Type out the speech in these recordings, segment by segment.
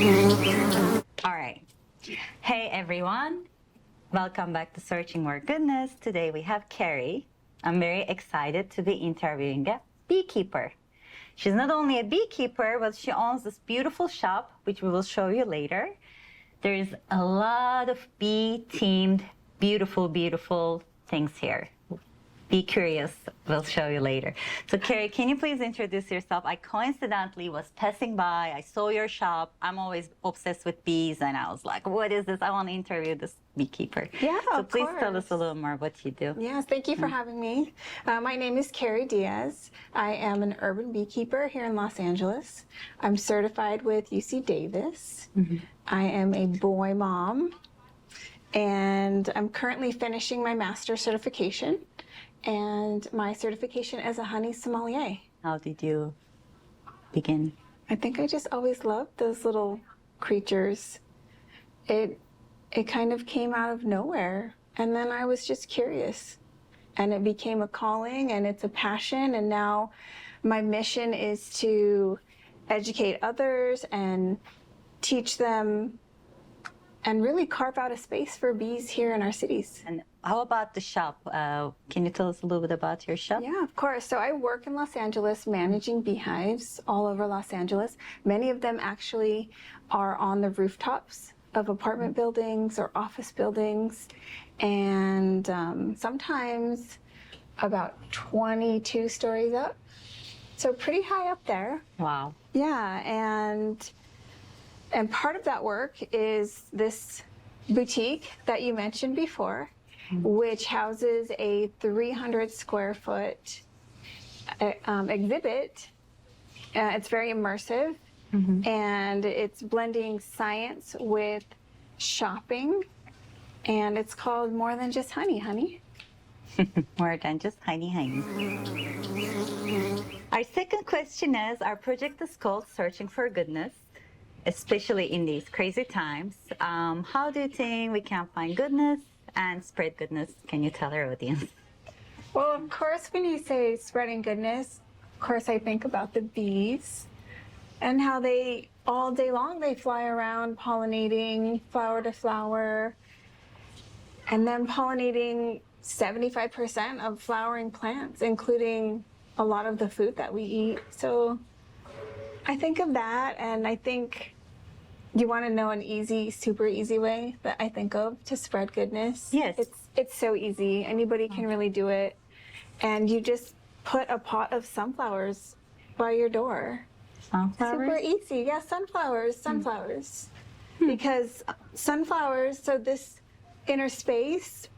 All right. Hey, everyone. Welcome back to Searching More Goodness. Today we have Carrie. I'm very excited to be interviewing a beekeeper. She's not only a beekeeper, but she owns this beautiful shop, which we will show you later. There's a lot of bee-themed, beautiful, beautiful things here. Be curious, we'll show you later. So Carrie, can you please introduce yourself? I coincidentally was passing by, I saw your shop. I'm always obsessed with bees, and I was like, what is this? I want to interview this beekeeper. Yeah, so of please course. tell us a little more what you do. Yes, thank you for having me. My name is Carrie Diazzz. I am an urban beekeeper here in Los Angeles. I'm certified with UC Davis. I am a boy mom, and I'm currently finishing my master certification and my certification as a honey sommelier. How did you begin? I think I just always loved those little creatures. It kind of came out of nowhere, and then I was just curious, and it became a calling, and it's a passion, and now my mission is to educate others and teach them and really carve out a space for bees here in our cities. And how about the shop? Can you tell us a little bit about your shop? Yeah, of course. So I work in Los Angeles managing beehives all over Los Angeles. Many of them actually are on the rooftops of apartment buildings or office buildings, and sometimes about 22 stories up. So pretty high up there. Wow. Yeah, and part of that work is this boutique that you mentioned before, which houses a 300 square foot exhibit. It's very immersive, and it's blending science with shopping, and it's called More Than Just Honey, Honey. More than just honey. Our second question is, our project is called Searching for Goodness, especially in these crazy times. How do you think we can find goodness and spread goodness? Can you tell our audience? Well, of course, when you say spreading goodness, of course I think about the bees and how they, all day long, they fly around pollinating flower to flower, and then pollinating 75% of flowering plants, including a lot of the food that we eat. So I think of that, and I think, you want to know an easy, super easy way that I think of to spread goodness? Yes. It's so easy. Anybody can really do it. And you just put a pot of sunflowers by your door. Sunflowers? Super easy. Yeah, sunflowers. Because sunflowers, so this inner space,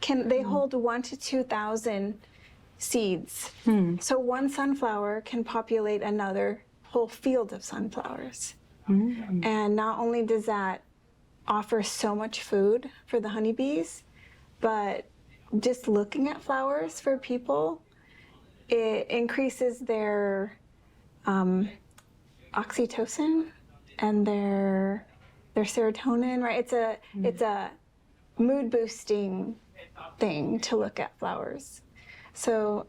they hold 1,000 to 2,000 seeds. So one sunflower can populate another whole field of sunflowers. And not only does that offer so much food for the honeybees, but just looking at flowers for people, it increases their oxytocin and their serotonin, right? It's a mood boosting thing to look at flowers. So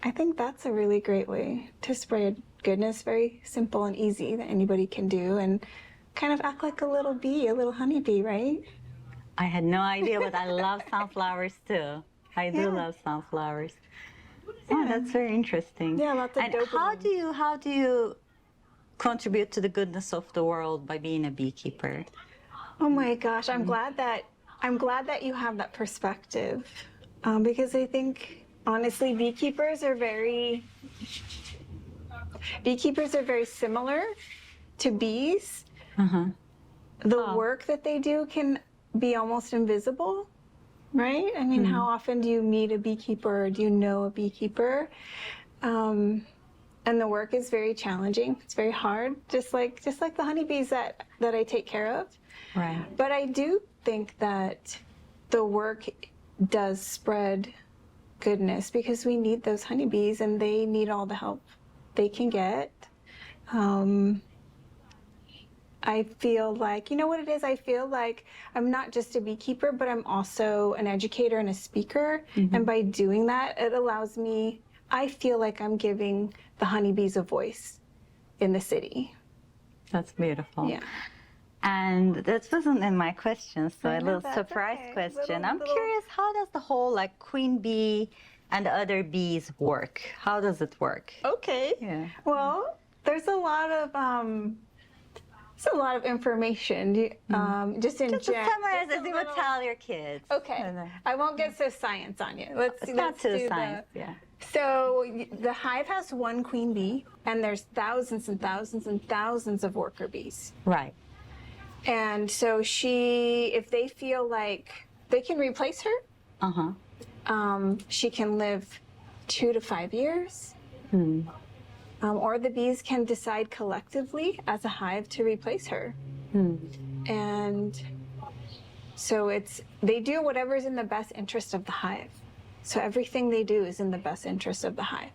I think that's a really great way to spread goodness, very simple and easy that anybody can do, and kind of act like a little bee, a little honeybee, right? I had no idea, but I love sunflowers too. I do love sunflowers. Yeah, that's very interesting. Yeah, lots of and dopamine. how do you contribute to the goodness of the world by being a beekeeper? Oh my gosh, I'm glad that you have that perspective, because I think honestly beekeepers are very similar to bees. The work that they do can be almost invisible, right? I mean, how often do you meet a beekeeper, or do you know a beekeeper? And the work is very challenging. It's very hard, just like the honeybees that I take care of. Right. But I do think that the work does spread goodness, because we need those honeybees, and they need all the help they can get. I feel like, you know what it is? I feel like I'm not just a beekeeper, but I'm also an educator and a speaker. And by doing that, it allows me, I feel like I'm giving the honeybees a voice in the city. That's beautiful. Yeah. And that wasn't in my question, so I a know, little that's surprise okay. question. Little- I'm curious, how does the whole like queen bee and the other bees work? How does it work? Okay. Yeah. Well, there's a lot of information. Just in Just to general. summarize, as you would tell your kids. Okay. And then- I won't get so science on you. It's not let's too do science, yeah. So the hive has one queen bee, and there's thousands and thousands and thousands of worker bees. Right. And so if they feel like they can replace her, she can live 2 to 5 years. Or the bees can decide collectively as a hive to replace her. And so they do whatever's in the best interest of the hive. So everything they do is in the best interest of the hive.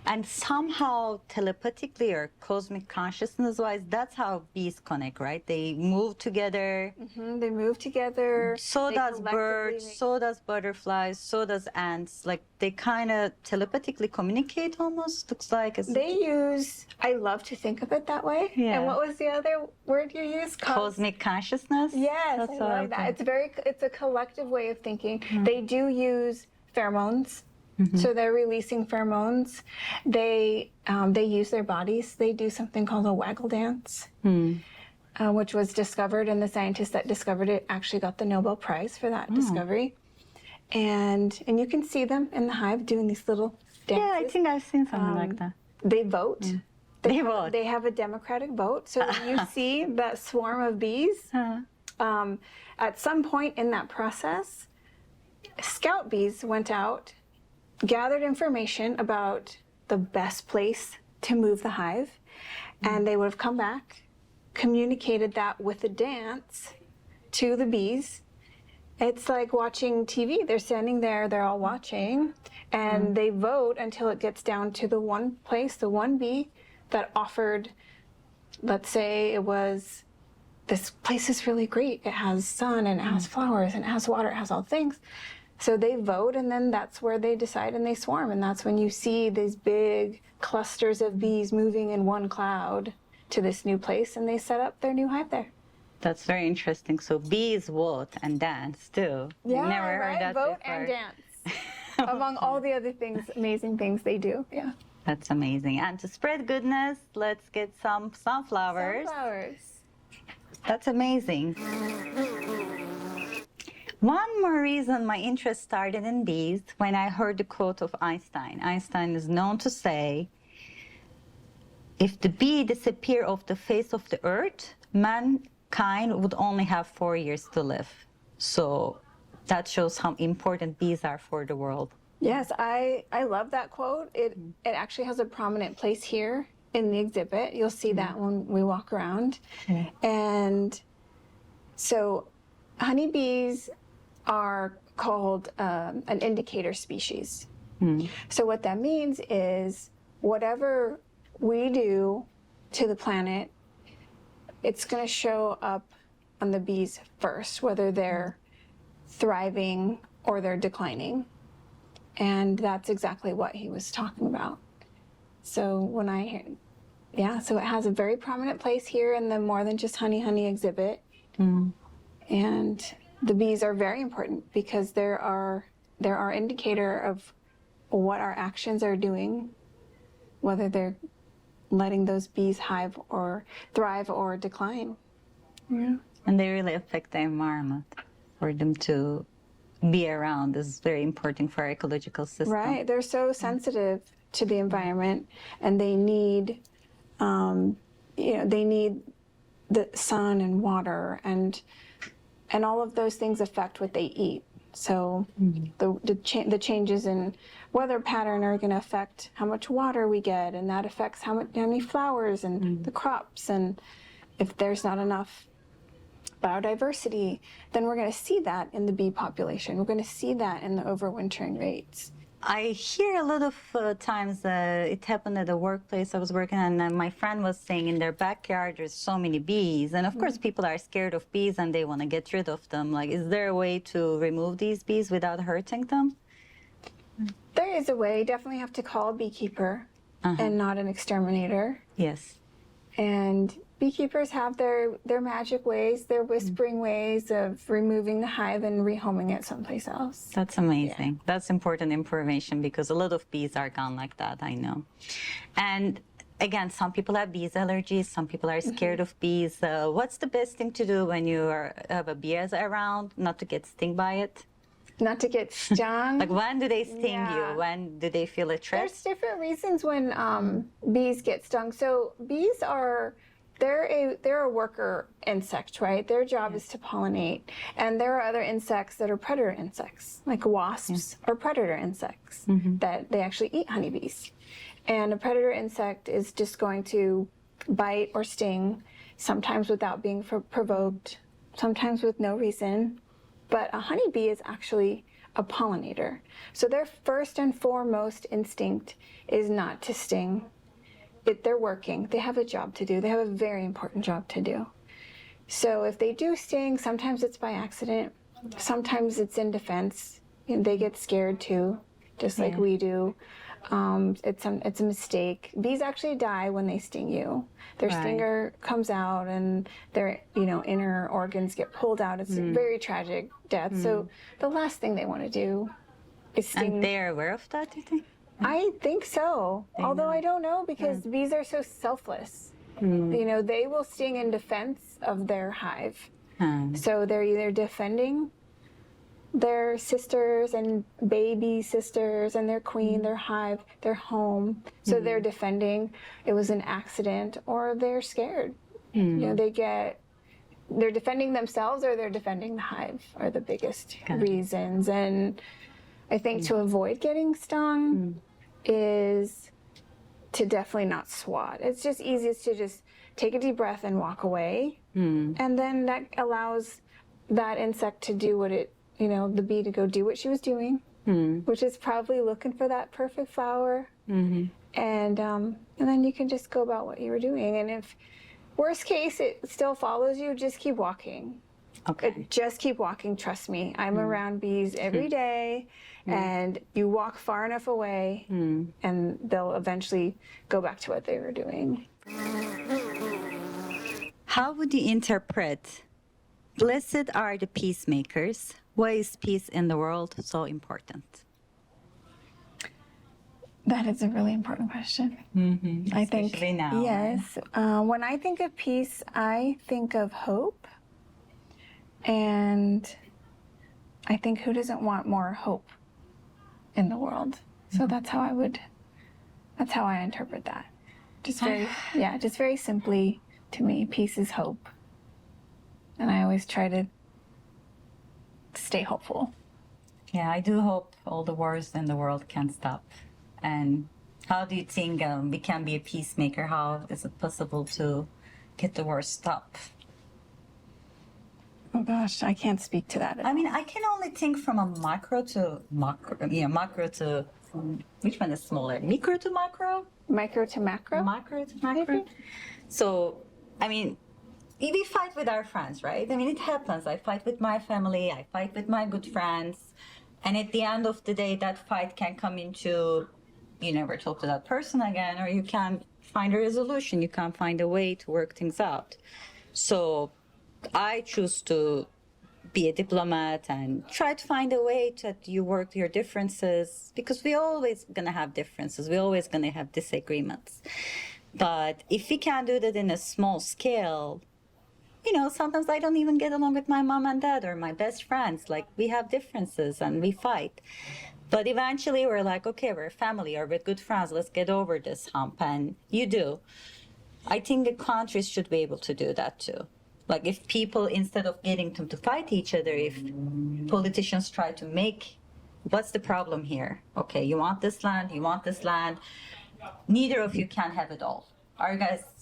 And somehow telepathically or cosmic consciousness wise, that's how bees connect, right? They move together. They move together. So They does collectively birds, make- so does butterflies, so does ants. Like they kind of telepathically communicate almost, looks like. I love to think of it that way. Yeah. And what was the other word you used? Cosmic consciousness? Yes, That's I what love that. think. It's a collective way of thinking. They do use pheromones. So they're releasing pheromones. They use their bodies. They do something called a waggle dance, which was discovered, and the scientist that discovered it actually got the Nobel Prize for that discovery. And you can see them in the hive doing these little dances. Yeah, I think I've seen something like that. They vote. They vote. They have a democratic vote. So when you see that swarm of bees, at some point in that process, scout bees went out, gathered information about the best place to move the hive, and they would have come back, communicated that with a dance to the bees. It's like watching TV. They're standing there, they're all watching, and they vote until it gets down to the one place, the one bee that offered, let's say it was, this place is really great. It has sun and it has flowers and it has water, it has all things. So they vote, and then that's where they decide and they swarm. And that's when you see these big clusters of bees moving in one cloud to this new place, and they set up their new hive there. That's very interesting. So bees vote and dance too. Yeah, I've never heard that vote before. and dance. Among all the other things, amazing things they do. Yeah. That's amazing. And to spread goodness, let's get some sunflowers. Sunflowers. That's amazing. One more reason my interest started in bees when I heard the quote of Einstein. Einstein is known to say, if the bee disappeared off the face of the earth, mankind would only have 4 years to live. So that shows how important bees are for the world. Yes, I love that quote. It actually has a prominent place here in the exhibit. You'll see that when we walk around. And so honeybees are called an indicator species. So what that means is whatever we do to the planet, it's going to show up on the bees first, whether they're thriving or they're declining. And that's exactly what he was talking about. So when I hear, so it has a very prominent place here in the More Than Just Honey exhibit. And the bees are very important because they're our indicator of what our actions are doing, whether they're letting those bees hive or thrive or decline. And they really affect the environment. For them to be around is very important for our ecological system. Right, they're so sensitive to the environment, and they need, they need the sun and water, and all of those things affect what they eat. So the changes in weather pattern are going to affect how much water we get, and that affects how many flowers and the crops. And if there's not enough biodiversity, then we're going to see that in the bee population. We're going to see that in the overwintering rates. I hear a lot of times it happened at the workplace I was working on, and my friend was saying in their backyard there's so many bees, and of course people are scared of bees and they want to get rid of them. Like, is there a way to remove these bees without hurting them? There is a way. You definitely have to call a beekeeper and not an exterminator. Yes. And beekeepers have their magic ways, their whispering ways of removing the hive and rehoming it someplace else. That's amazing. That's important information because a lot of bees are gone like that, I know. And again, some people have bees allergies, some people are scared of bees. What's the best thing to do when you have a bee around, not to get stung by it? Not to get stung. Like when do they sting Yeah. you? When do they feel a threat? There's different reasons when bees get stung. So bees they're a worker insect, right? Their job is to pollinate. And there are other insects that are predator insects, like wasps are predator insects that they actually eat honeybees. And a predator insect is just going to bite or sting, sometimes without being provoked, sometimes with no reason. But a honeybee is actually a pollinator. So their first and foremost instinct is not to sting. They're working. They have a job to do. They have a very important job to do. So if they do sting, sometimes it's by accident. Sometimes it's in defense. And they get scared too, just like we do. It's a mistake. Bees actually die when they sting you. Their stinger comes out and their inner organs get pulled out. It's a very tragic death. So the last thing they want to do is sting. And they're aware of that, do you think? I think so. Although I don't know because bees are so selfless. They will sting in defense of their hive. So they're either defending their sisters and baby sisters and their queen, their hive, their home. So they're defending. It was an accident, or they're scared. They're defending themselves, or they're defending the hive are the biggest reasons. And I think to avoid getting stung is to definitely not swat. It's just easiest to just take a deep breath and walk away. And then that allows that insect to do what the bee to go do what she was doing, which is probably looking for that perfect flower. And then you can just go about what you were doing. And if worst case, it still follows you, just keep walking. Okay. Just keep walking, trust me. I'm around bees every day, and you walk far enough away, and they'll eventually go back to what they were doing. How would you interpret, "Blessed are the peacemakers"? Why is peace in the world so important? That is a really important question. I think, Especially now. yes. When I think of peace, I think of hope. And I think who doesn't want more hope in the world? So that's how I interpret that. Just very simply to me, peace is hope. And I always try to stay hopeful. Yeah, I do hope all the wars in the world can stop. And how do you think we can be a peacemaker? How is it possible to get the war stopped? Oh gosh, I can't speak to that. I mean, I can only think from a macro to which one is smaller? Micro to macro? Micro to macro? Macro to macro. So, I mean, we fight with our friends, right? I mean, it happens. I fight with my family, I fight with my good friends. And at the end of the day, that fight can come into, you never talk to that person again, or you can't find a resolution. You can't find a way to work things out. So I choose to be a diplomat and try to find a way that you work your differences, because we're always going to have differences. We're always going to have disagreements. But if we can do that in a small scale, sometimes I don't even get along with my mom and dad or my best friends. Like, we have differences and we fight. But eventually we're like, okay, we're a family or we're good friends. Let's get over this hump. And you do. I think the countries should be able to do that too. Like, if people, instead of getting them to fight each other, if politicians try to make, what's the problem here? Okay, you want this land, you want this land. Neither of you can have it all.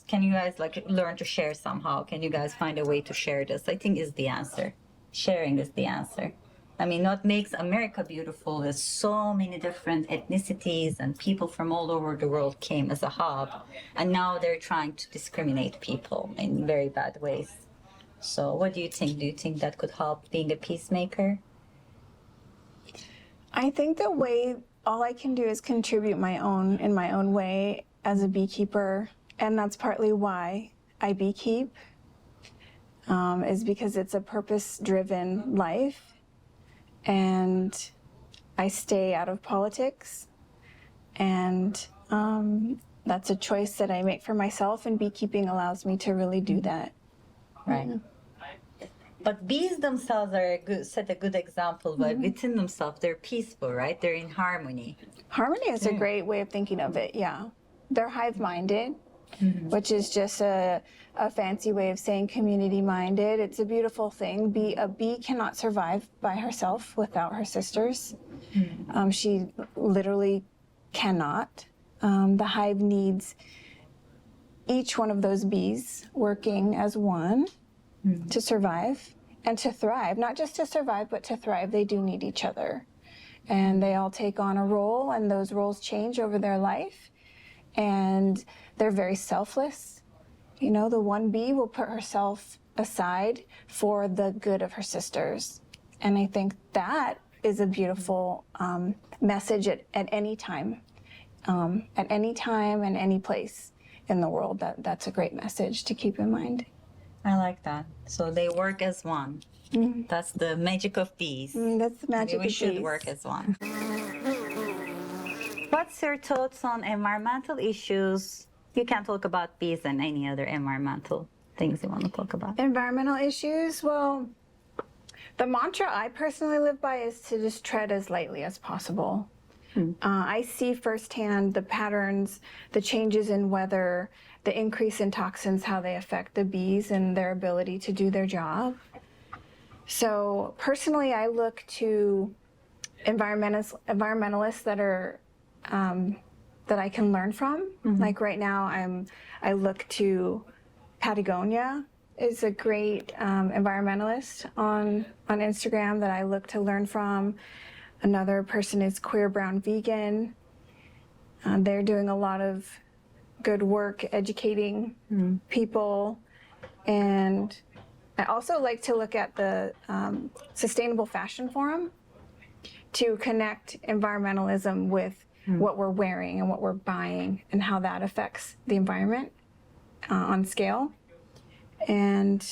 Can you guys learn to share somehow? Can you guys find a way to share this? I think is the answer. Sharing is the answer. I mean, what makes America beautiful is so many different ethnicities and people from all over the world came as a hub. And now they're trying to discriminate people in very bad ways. So what do you think? Do you think that could help being a peacemaker? I think all I can do is contribute in my own way as a beekeeper. And that's partly why I beekeep is because it's a purpose-driven life, and I stay out of politics, and that's a choice that I make for myself, and beekeeping allows me to really do that. Right. Yeah. But bees themselves are set a good example, but within themselves, they're peaceful, right? They're in harmony. Harmony is a great way of thinking of it, yeah. They're hive-minded, which is just a fancy way of saying community-minded. It's a beautiful thing. A bee cannot survive by herself without her sisters. She literally cannot. The hive needs each one of those bees working as one to survive and to thrive. Not just to survive, but to thrive. They do need each other. And they all take on a role, and those roles change over their life. And they're very selfless. You know, the one bee will put herself aside for the good of her sisters. And I think that is a beautiful message at any time. At any time and any place in the world. That's a great message to keep in mind. I like that. So they work as one. That's the magic of bees. That's the magic of We bees. should work as one. What's your thoughts on environmental issues? You can talk about bees and any other environmental things you want to talk about. Environmental issues, well, the mantra I personally live by is to just tread as lightly as possible. I see firsthand the patterns, the changes in weather, the increase in toxins, how they affect the bees and their ability to do their job. So personally, I look to environmentalists that are that I can learn from. Like right now, I look to Patagonia is a great environmentalist on Instagram that I look to learn from. Another person is Queer Brown Vegan. They're doing a lot of good work educating people. And I also like to look at the Sustainable Fashion Forum to connect environmentalism with what we're wearing and what we're buying and how that affects the environment on scale. And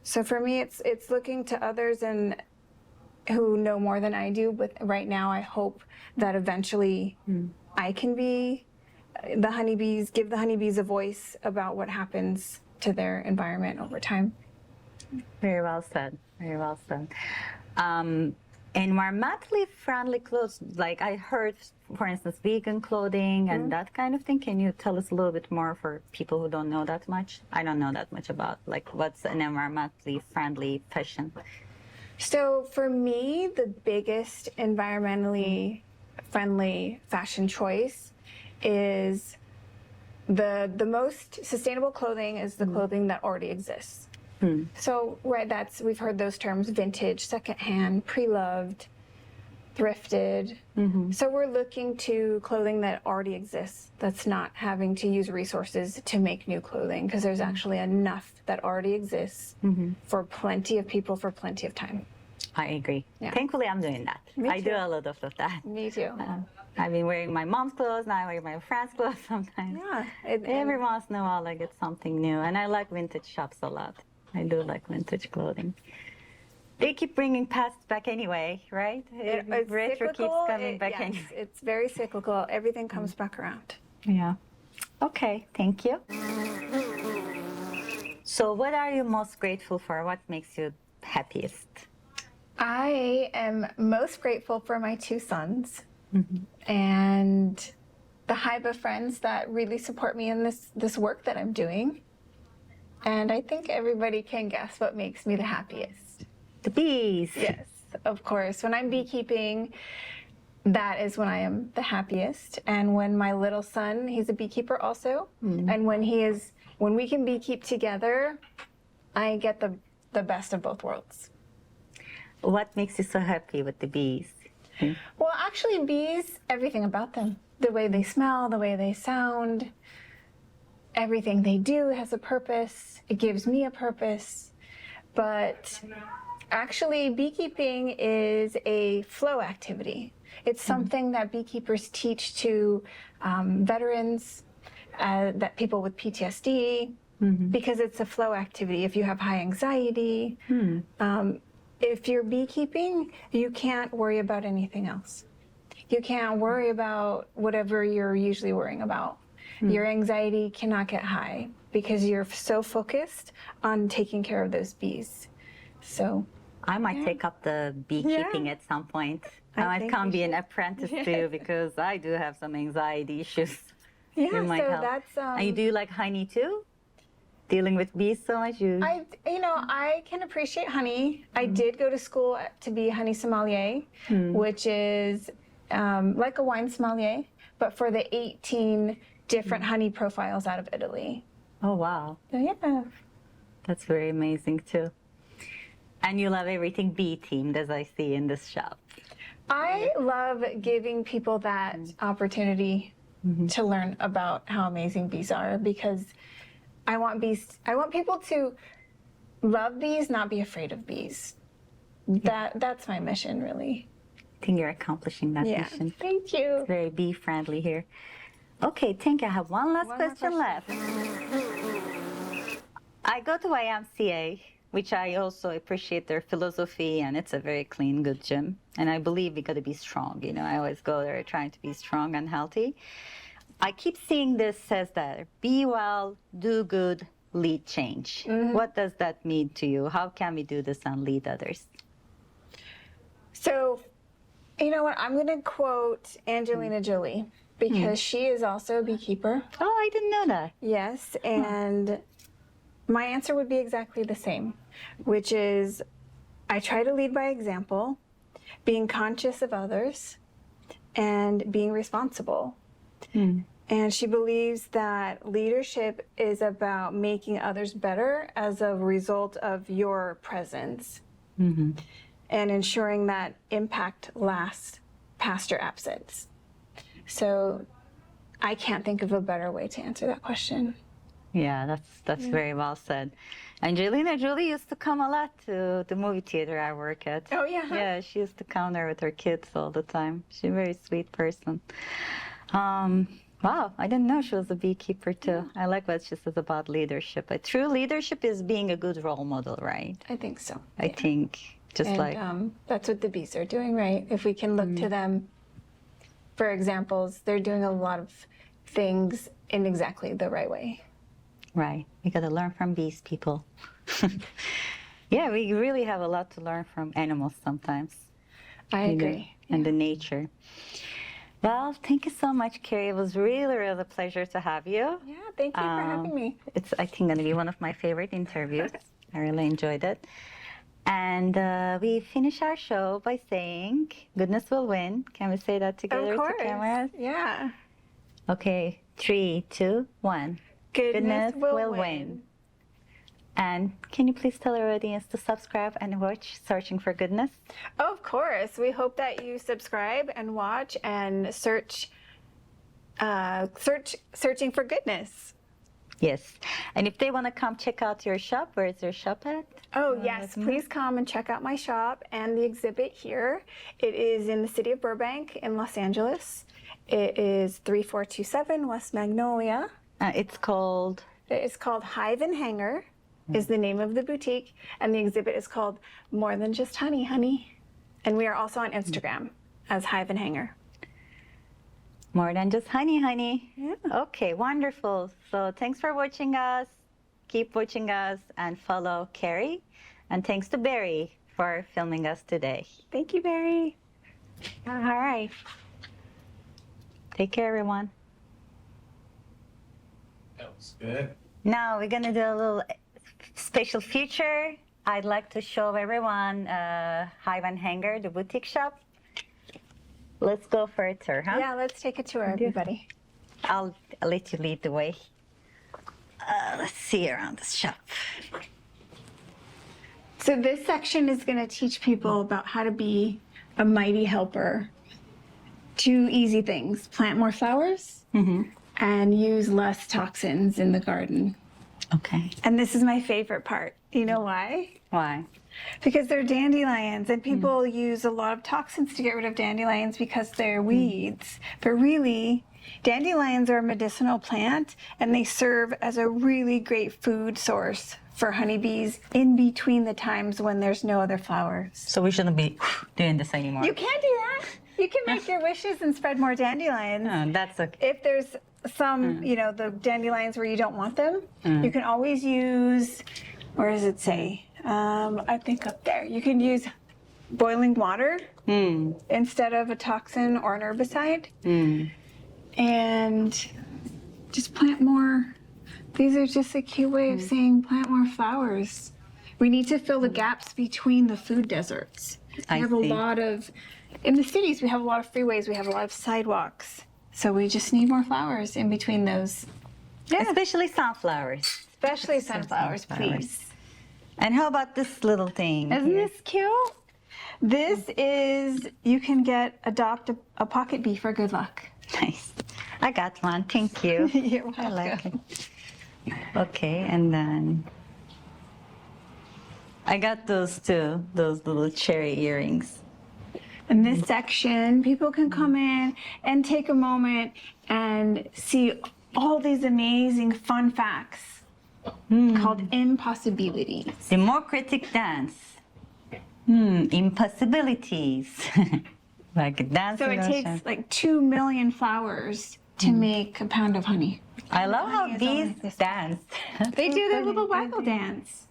so for me, it's looking to others and who know more than I do. But right now, I hope that eventually I can be the honeybees, give the honeybees a voice about what happens to their environment over time. Very well said. Very well said. Environmentally friendly clothes, like I heard, for instance, vegan clothing and that kind of thing. Can you tell us a little bit more for people who don't know that much? I don't know that much about like what's an environmentally friendly fashion. So for me, the biggest environmentally friendly fashion choice is the most sustainable clothing is the clothing that already exists. So we've heard those terms: vintage, secondhand, pre-loved, thrifted. So we're looking to clothing that already exists, that's not having to use resources to make new clothing, because there's actually enough that already exists for plenty of people for plenty of time. I agree. Yeah. Thankfully, I'm doing that. Me I do too. a lot of that. Me too. I've been wearing my mom's clothes, now I wear my friend's clothes sometimes. Yeah. Every once in a while I get something new, and I like vintage shops a lot. I do like vintage clothing. They keep bringing past back anyway, right? It's Retro keeps cyclical. coming back Yes, anyway. it's very cyclical. Everything comes back around. Yeah. Okay, thank you. So what are you most grateful for? What makes you happiest? I am most grateful for my two sons and the hive of friends that really support me in this work that I'm doing. And I think everybody can guess what makes me the happiest. The bees. Yes, of course. When I'm beekeeping, that is when I am the happiest. And when my little son, he's a beekeeper also, and when we can beekeep together, I get the best of both worlds. What makes you so happy with the bees? Well, actually, bees, everything about them. The way they smell, the way they sound, everything they do has a purpose. It gives me a purpose. But actually, beekeeping is a flow activity. It's something that beekeepers teach to veterans, that people with PTSD, because it's a flow activity. If you have high anxiety, if you're beekeeping, you can't worry about anything else. You can't worry about whatever you're usually worrying about. Your anxiety cannot get high because you're so focused on taking care of those bees. So I might take up the beekeeping at some point. I might come be an apprentice too, because I do have some anxiety issues. Yeah, You might so help. that's And you do like honey too? Dealing with bees so much? I can appreciate honey. I did go to school to be a honey sommelier, which is like a wine sommelier, but for the 18 different honey profiles out of Italy. Oh, wow. So yeah. That's very amazing too. And you love everything bee themed, as I see in this shop. I love giving people that opportunity to learn about how amazing bees are, because I want people to love bees, not be afraid of bees. That's my mission, really. I think you're accomplishing that mission. Thank you. It's very bee friendly here. Okay, Tink, I have one last question left. I go to YMCA, which I also appreciate their philosophy, and it's a very clean, good gym. And I believe we got to be strong. You know, I always go there trying to be strong and healthy. I keep seeing this says that be well, do good, lead change. What does that mean to you? How can we do this and lead others? So, you know what? I'm going to quote Angelina Jolie, because she is also a beekeeper. Oh, I didn't know that. Yes, and my answer would be exactly the same, which is I try to lead by example, being conscious of others, and being responsible. And she believes that leadership is about making others better as a result of your presence, and ensuring that impact lasts past your absence. So I can't think of a better way to answer that question. Yeah, that's very well said. Angelina Jolie used to come a lot to the movie theater I work at. Oh, yeah? Yeah, she used to come there with her kids all the time. She's a very sweet person. Wow, I didn't know she was a beekeeper too. I like what she says about leadership. But true leadership is being a good role model, right? I think so. I think that's what the bees are doing, right? If we can look to them for examples, they're doing a lot of things in exactly the right way. Right. We got to learn from bees, people. Yeah, we really have a lot to learn from animals sometimes. I agree. And the nature. Well, thank you so much, Carrie. It was really, really a pleasure to have you. Yeah, thank you for having me. It's, I think, going to be one of my favorite interviews. I really enjoyed it. And we finish our show by saying, goodness will win. Can we say that together Of course. to cameras? Yeah. Okay, 3, 2, 1. Goodness will win. And can you please tell our audience to subscribe and watch Searching for Goodness? Of course. We hope that you subscribe and watch and searching for goodness. Yes. And if they want to come check out your shop, where is your shop at? Oh, yes. Please come and check out my shop and the exhibit here. It is in the city of Burbank in Los Angeles. It is 3427 West Magnolia. It's called? It's called Hive and Hanger is the name of the boutique. And the exhibit is called More Than Just Honey, Honey. And we are also on Instagram as Hive and Hanger. More Than Just Honey, Honey. Yeah. Okay, wonderful. So thanks for watching us. Keep watching us and follow Carrie. And thanks to Barry for filming us today. Thank you, Barry. All right. Take care, everyone. That was good. Now we're gonna do a little special feature. I'd like to show everyone Hive and Hanger, the boutique shop. Let's go for a tour, huh? Yeah, let's take a tour, everybody. I'll let you lead the way. Let's see around this shop. So this section is going to teach people about how to be a mighty helper. 2 easy things: plant more flowers and use less toxins in the garden. Okay. And this is my favorite part. You know why? Why? Because they're dandelions, and people use a lot of toxins to get rid of dandelions because they're weeds. But really, Dandelions are a medicinal plant, and they serve as a really great food source for honeybees in between the times when there's no other flowers. So we shouldn't be doing this anymore. You can't do that. You can make your wishes and spread more dandelions. Oh, that's okay. If there's some, the dandelions where you don't want them, you can always use, where does it say? I think up there. You can use boiling water instead of a toxin or an herbicide. And just plant more. These are just a cute way of saying plant more flowers. We need to fill the gaps between the food deserts. We have a lot of, in the cities, we have a lot of freeways, we have a lot of sidewalks. So we just need more flowers in between those. Yeah. Especially sunflowers. Especially sunflowers, please. And how about this little thing? Isn't this cute? This is, you can adopt a pocket bee for good luck. Nice. I got one. Thank you. You're welcome. I like it. Okay, and then I got those too, those little cherry earrings. In this section, people can come in and take a moment and see all these amazing fun facts called impossibilities. Democratic dance. Impossibilities. Like dance. So it takes like 2 million flowers to make a pound of honey. I love how bees dance. They do their little waggle dance.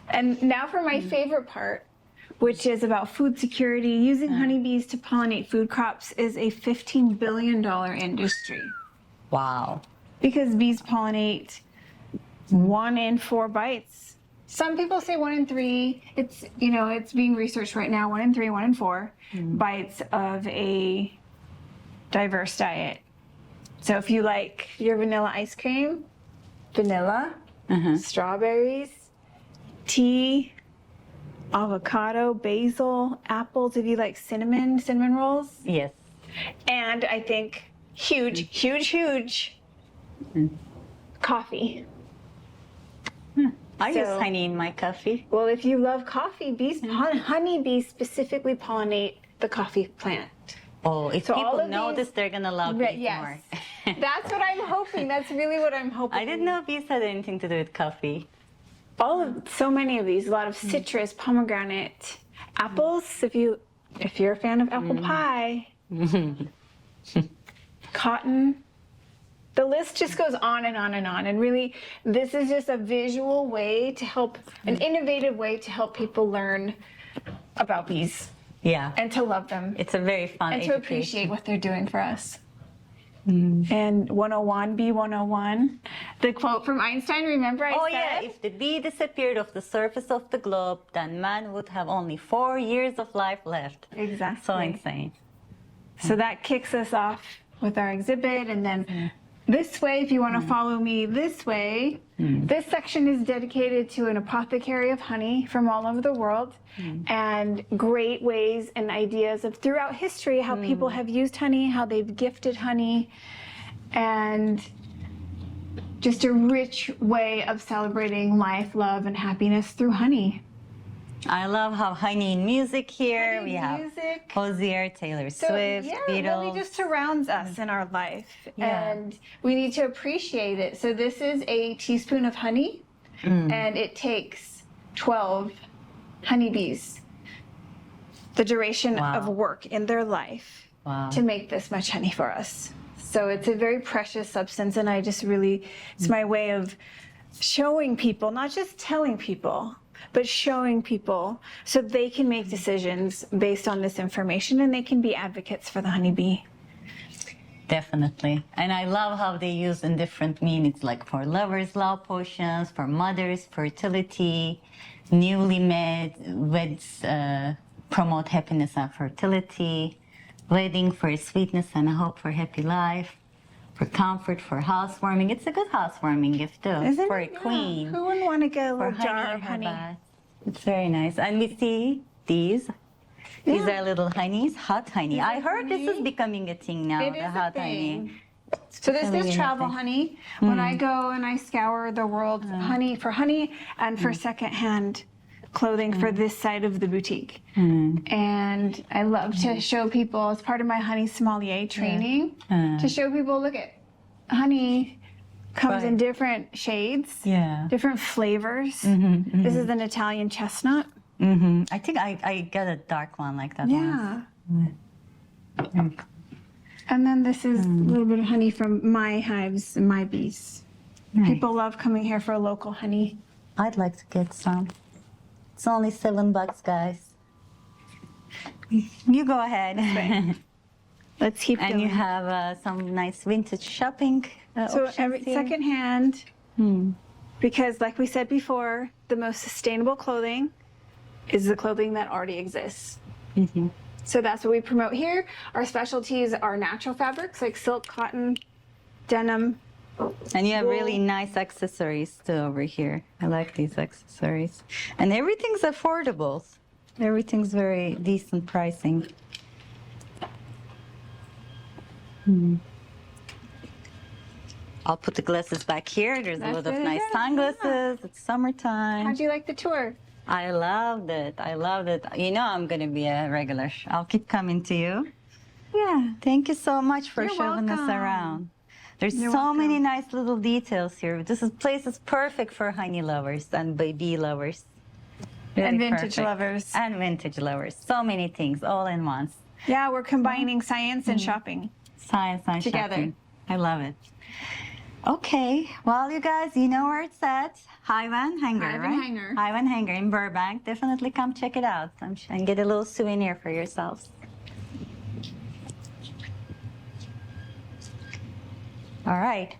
And now for my favorite part, which is about food security. Using honeybees to pollinate food crops is a $15 billion industry. Wow. Because bees pollinate 1 in 4 bites. Some people say 1 in 3. It's, it's being researched right now, 1 in 3, 1 in 4 bites of a diverse diet. So if you like your vanilla ice cream, vanilla, strawberries, tea, avocado, basil, apples, if you like cinnamon rolls. Yes. And I think huge coffee. I use honey in my coffee. Well, if you love coffee, honeybees specifically pollinate the coffee plant. Oh, if people notice, they're gonna love bees more. That's what I'm hoping. That's really what I'm hoping. I didn't know bees had anything to do with coffee. So many of these, a lot of citrus, pomegranate, apples. If you're a fan of apple pie, cotton. The list just goes on and on and on. And really, this is just a visual way to help, an innovative way to help people learn about bees. Yeah. And to love them. It's a very fun and to appreciate what they're doing for us. And 101, Bee 101, the quote from Einstein, remember I said? Yeah, if the bee disappeared off the surface of the globe, then man would have only 4 years of life left. Exactly. So insane. So that kicks us off with our exhibit, and then this way, if you want to follow me this way, this section is dedicated to an apothecary of honey from all over the world, and great ways and ideas of throughout history how people have used honey, how they've gifted honey, and just a rich way of celebrating life, love, and happiness through honey. I love how honey in music here. Honey we have music. Hozier, Taylor Swift, Yeah, Beatles. really just surrounds us in our life. And we need to appreciate it. So this is a teaspoon of honey, and it takes 12 honeybees, the duration of work in their life, to make this much honey for us. So it's a very precious substance, and I just really, it's my way of showing people, not just telling people, but showing people so they can make decisions based on this information, and they can be advocates for the honeybee. Definitely. And I love how they use in different meanings, like for lovers, love potions, for mothers, fertility, newly weds promote happiness and fertility, wedding for sweetness and hope for happy life, for comfort, for housewarming. It's a good housewarming gift too. Isn't for it? a queen. Who wouldn't want to get a little jar of in her honey? bath. It's very nice. And we see these. These are little honeys, hot honey. I heard this is becoming a thing now, It the is a hot thing. honey. So this Really is travel nothing. honey. When I go and I scour the world for honey and for secondhand clothing for this side of the boutique. And I love to show people, as part of my honey sommelier training, to show people, look at honey comes in different shades, different flavors. This is an Italian chestnut. I think I got a dark one like that once. And then this is a little bit of honey from my hives and my bees. People love coming here for local honey. I'd like to get some. It's only $7, guys. You go ahead. Let's keep And going. you have some nice vintage shopping So options every here. secondhand, because like we said before, the most sustainable clothing is the clothing that already exists. So that's what we promote here. Our specialties are natural fabrics like silk, cotton, denim. And you have really nice accessories too over here. I like these accessories. And everything's affordable. Everything's very decent pricing. I'll put the glasses back here. There's a That's lot of really nice good, sunglasses. It's summertime. How'd you like the tour? I loved it. I loved it. You know I'm going to be a regular. I'll keep coming to you. Yeah. Thank you so much for You're showing us welcome. around. There's You're so many welcome. nice little details here. This place is perfect for honey lovers and bee lovers. Really And vintage perfect. lovers. And vintage lovers. So many things all in once. Yeah, we're combining science and shopping. Science and Together. shopping. I love it. Okay, well, you guys, you know where it's at. Hive and Hanger, Hive and right? Hanger. Hive and Hanger in Burbank. Definitely come check it out and get a little souvenir for yourselves. All right.